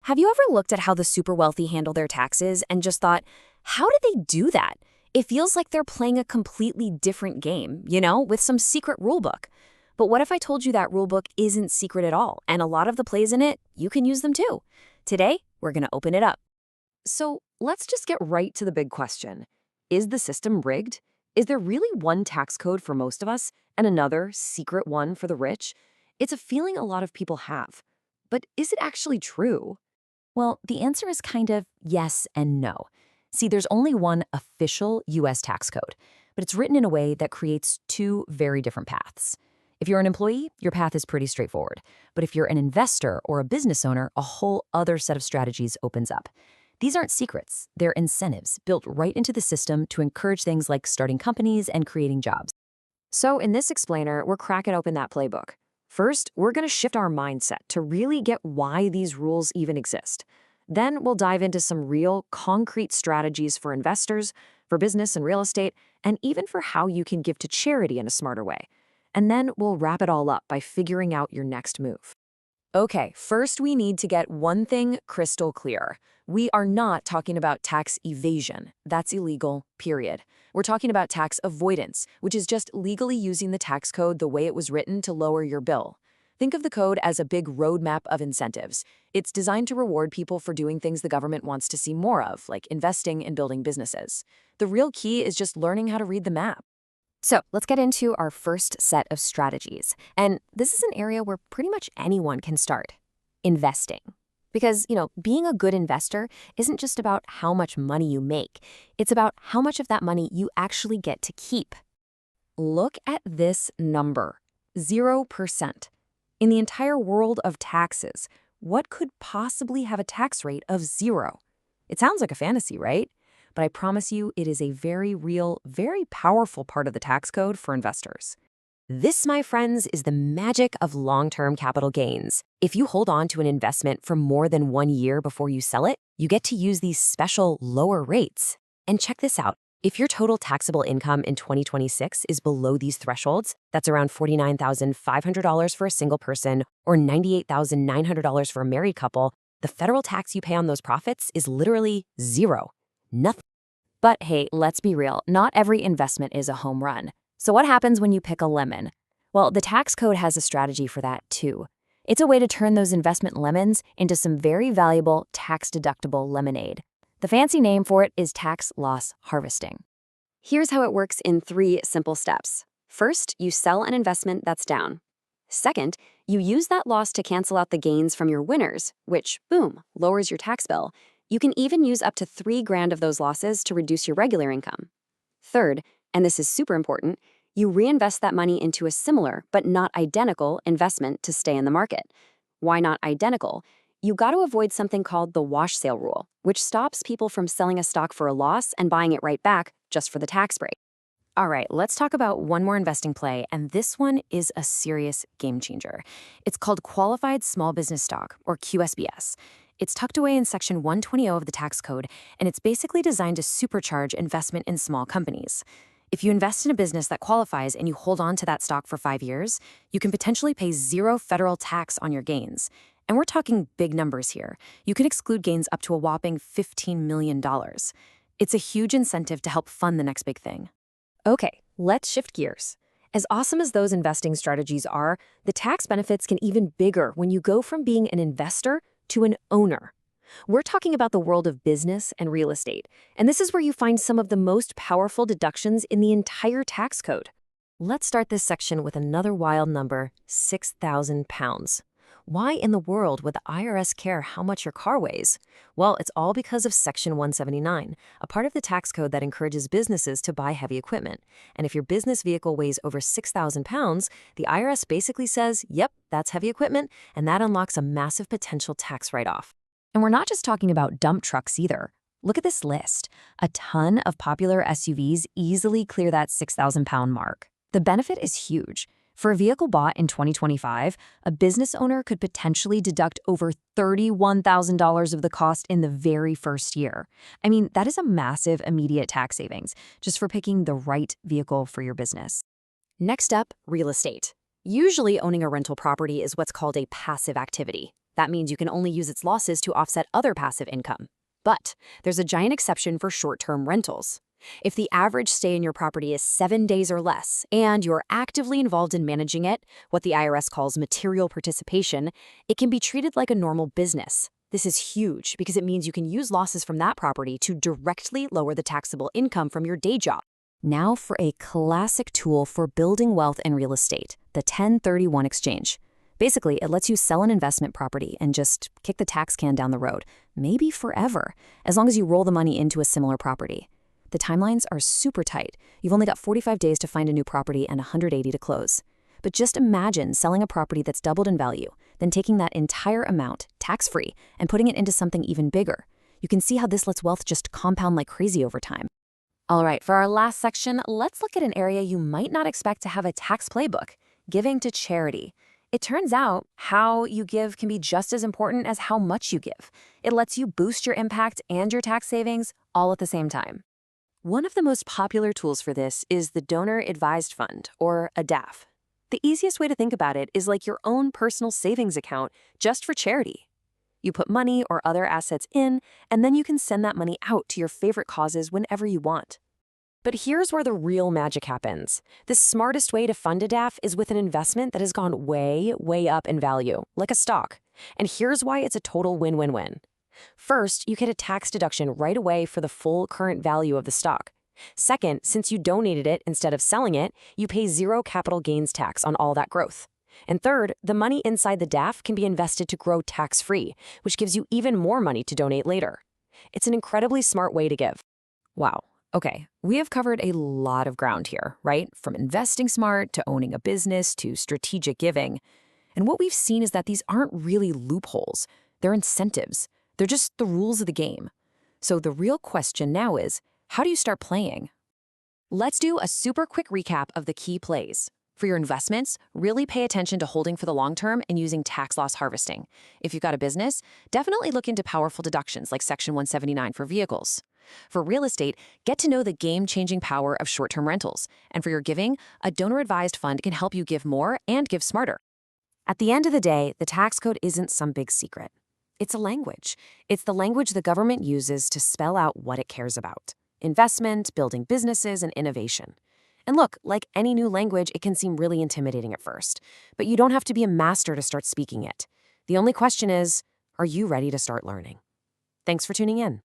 Have you ever looked at how the super wealthy handle their taxes and just thought, how did they do that? It feels like they're playing a completely different game, with some secret rulebook. But what if I told you that rulebook isn't secret at all, and a lot of the plays in it, you can use them too? Today, we're going to open it up. So let's just get right to the big question. Is the system rigged? Is there really one tax code for most of us and another secret one for the rich? It's a feeling a lot of people have. But is it actually true? Well, the answer is kind of yes and no. See, there's only one official U.S. tax code, but it's written in a way that creates two very different paths. If you're an employee, your path is pretty straightforward. But if you're an investor or a business owner, a whole other set of strategies opens up. These aren't secrets. They're incentives built right into the system to encourage things like starting companies and creating jobs. So in this explainer, we're cracking open that playbook. First, we're going to shift our mindset to really get why these rules even exist. Then we'll dive into some real, concrete strategies for investors, for business and real estate, and even for how you can give to charity in a smarter way. And then we'll wrap it all up by figuring out your next move. Okay, first we need to get one thing crystal clear. We are not talking about tax evasion. That's illegal, period. We're talking about tax avoidance, which is just legally using the tax code the way it was written to lower your bill. Think of the code as a big roadmap of incentives. It's designed to reward people for doing things the government wants to see more of, like investing and building businesses. The real key is just learning how to read the map. So let's get into our first set of strategies. And this is an area where pretty much anyone can start. Investing. Because, being a good investor isn't just about how much money you make. It's about how much of that money you actually get to keep. Look at this number, 0%. In the entire world of taxes, what could possibly have a tax rate of 0? It sounds like a fantasy, right? But I promise you it is a very real, very powerful part of the tax code for investors. This, my friends, is the magic of long-term capital gains. If you hold on to an investment for more than 1 year before you sell it, you get to use these special lower rates. And check this out. If your total taxable income in 2026 is below these thresholds, that's around $49,500 for a single person or $98,900 for a married couple, the federal tax you pay on those profits is literally 0. Nothing. But hey, let's be real, not every investment is a home run. So what happens when you pick a lemon? Well, the tax code has a strategy for that too. It's a way to turn those investment lemons into some very valuable tax-deductible lemonade. The fancy name for it is tax loss harvesting. Here's how it works in 3 simple steps. First, you sell an investment that's down. Second, you use that loss to cancel out the gains from your winners, which, boom, lowers your tax bill. You can even use up to $3,000 of those losses to reduce your regular income. Third, and this is super important, you reinvest that money into a similar but not identical investment to stay in the market. Why not identical? You got to avoid something called the wash sale rule, which stops people from selling a stock for a loss and buying it right back just for the tax break. All right, let's talk about one more investing play, and this one is a serious game changer. It's called Qualified Small Business Stock, or QSBS. It's tucked away in Section 120 of the tax code, and it's basically designed to supercharge investment in small companies. If you invest in a business that qualifies and you hold on to that stock for 5 years, you can potentially pay 0 federal tax on your gains. And we're talking big numbers here. You can exclude gains up to a whopping $15 million. It's a huge incentive to help fund the next big thing. Okay, let's shift gears. As awesome as those investing strategies are, the tax benefits can even bigger when you go from being an investor to an owner. We're talking about the world of business and real estate, and this is where you find some of the most powerful deductions in the entire tax code. Let's start this section with another wild number, 6,000 pounds. Why in the world would the IRS care how much your car weighs? Well, it's all because of Section 179, a part of the tax code that encourages businesses to buy heavy equipment. And if your business vehicle weighs over 6,000 pounds, the IRS basically says, yep, that's heavy equipment, and that unlocks a massive potential tax write-off. And we're not just talking about dump trucks either. Look at this list. A ton of popular SUVs easily clear that 6,000-pound mark. The benefit is huge. For a vehicle bought in 2025, a business owner could potentially deduct over $31,000 of the cost in the very first year. I mean, that is a massive immediate tax savings just for picking the right vehicle for your business. Next up, real estate. Usually owning a rental property is what's called a passive activity. That means you can only use its losses to offset other passive income. But there's a giant exception for short-term rentals. If the average stay in your property is 7 days or less, and you're actively involved in managing it, what the IRS calls material participation, it can be treated like a normal business. This is huge because it means you can use losses from that property to directly lower the taxable income from your day job. Now for a classic tool for building wealth in real estate, the 1031 exchange. Basically, it lets you sell an investment property and just kick the tax can down the road, maybe forever, as long as you roll the money into a similar property. The timelines are super tight. You've only got 45 days to find a new property and 180 to close. But just imagine selling a property that's doubled in value, then taking that entire amount, tax-free, and putting it into something even bigger. You can see how this lets wealth just compound like crazy over time. All right, for our last section, let's look at an area you might not expect to have a tax playbook: giving to charity. It turns out how you give can be just as important as how much you give. It lets you boost your impact and your tax savings all at the same time. One of the most popular tools for this is the Donor Advised Fund, or a DAF. The easiest way to think about it is like your own personal savings account just for charity. You put money or other assets in, and then you can send that money out to your favorite causes whenever you want. But here's where the real magic happens. The smartest way to fund a DAF is with an investment that has gone way, way up in value, like a stock. And here's why it's a total win-win-win. First, you get a tax deduction right away for the full current value of the stock. Second, since you donated it instead of selling it, you pay zero capital gains tax on all that growth. And third, the money inside the DAF can be invested to grow tax-free, which gives you even more money to donate later. It's an incredibly smart way to give. Wow. Okay, we have covered a lot of ground here, right? From investing smart to owning a business to strategic giving. And what we've seen is that these aren't really loopholes. They're incentives. They're just the rules of the game. So the real question now is, how do you start playing? Let's do a super quick recap of the key plays. For your investments, really pay attention to holding for the long term and using tax loss harvesting. If you've got a business, definitely look into powerful deductions like Section 179 for vehicles. For real estate, get to know the game-changing power of short-term rentals. And for your giving, a donor-advised fund can help you give more and give smarter. At the end of the day, the tax code isn't some big secret. It's a language. It's the language the government uses to spell out what it cares about: investment, building businesses, and innovation. And look, like any new language, it can seem really intimidating at first. But you don't have to be a master to start speaking it. The only question is, are you ready to start learning? Thanks for tuning in.